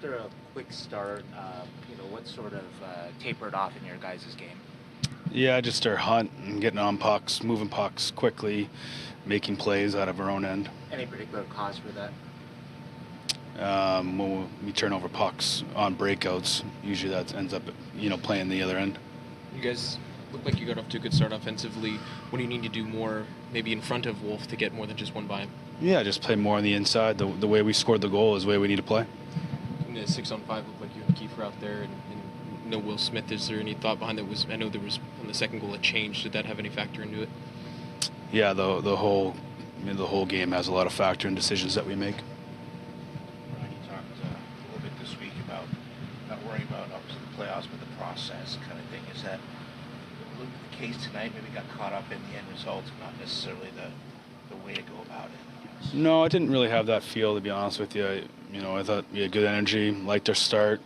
after a quick start, what sort of tapered off in your guys' game? Yeah, just our hunt and getting on pucks, moving pucks quickly, making plays out of our own end. Any particular cause for that? When we turn over pucks on breakouts, usually that ends up, playing the other end. You guys look like you got off to a good start offensively. What do you need to do more, maybe in front of Wolf, to get more than just one by him? Yeah, just play more on the inside. The way we scored the goal is the way we need to play. In the 6-on-5, looked like you and Keith were out there, and no Will Smith. Is there any thought behind that? I know there was on the second goal a change. Did that have any factor into it? Yeah, the whole game has a lot of factor in decisions that we make. Ryan, you talked a little bit this week about not worrying about obviously the playoffs, but the process kind of thing. Is that the case tonight? Maybe got caught up in the end result, not necessarily the way to go about it. No, I didn't really have that feel, to be honest with you. I thought we had good energy, liked our start,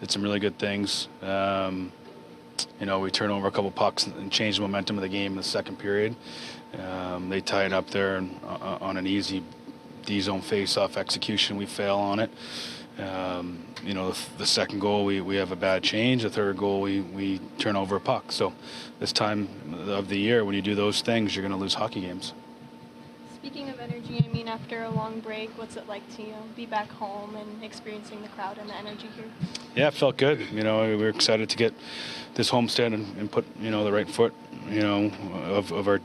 did some really good things. We turned over a couple pucks and changed the momentum of the game in the second period. They tied up there on an easy D-zone face-off execution. We fail on it. The second goal, we have a bad change. The third goal, we turn over a puck. So this time of the year, when you do those things, you're going to lose hockey games. Speaking of energy, after a long break, what's it like to be back home and experiencing the crowd and the energy here? Yeah, it felt good. We were excited to get this homestand and put the right foot of our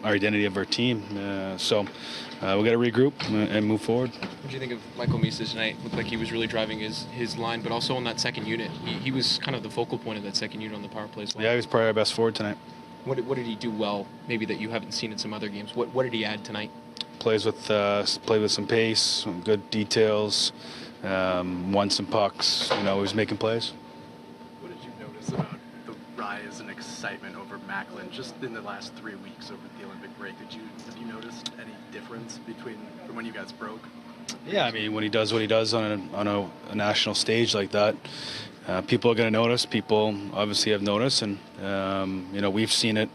identity of our team. So we got to regroup and move forward. What do you think of Michael Misa tonight? Looked like he was really driving his line, but also on that second unit. He was kind of the focal point of that second unit on the power play as well. Yeah, he was probably our best forward tonight. What did he do well, maybe that you haven't seen in some other games? What did he add tonight? Played with some pace, some good details, won some pucks. He was making plays. What did you notice about the rise and excitement over Macklin just in the last 3 weeks over the Olympic break? Have you noticed any difference from when you guys broke? Yeah, when he does what he does on a national stage like that, people are going to notice. People obviously have noticed, and we've seen it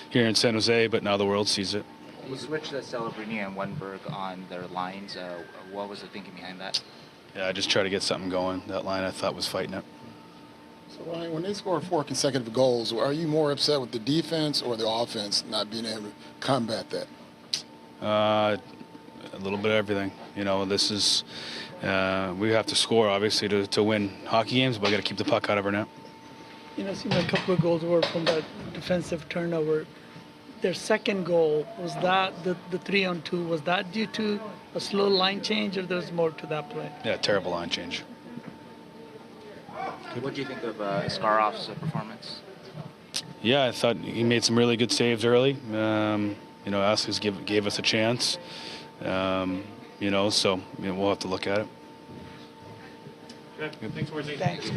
here in San Jose, but now the world sees it. You switched Celebrini and Wenberg on their lines. What was the thinking behind that? Yeah, I just tried to get something going. That line I thought was fighting it. So Ryan, when they score 4 consecutive goals, are you more upset with the defense or the offense not being able to combat that? A little bit of everything. This is we have to score obviously to win hockey games, but we got to keep the puck out of our net. Seeing a couple of goals were from that defensive turnover. Their second goal, was that the 3-on-2, was that due to a slow line change, or there's more to that play? Yeah, terrible line change. What do you think of Skarov's performance? Yeah, I thought he made some really good saves early. Askus gave us a chance. So we'll have to look at it. Okay. Thanks, Warsofsky. Thanks.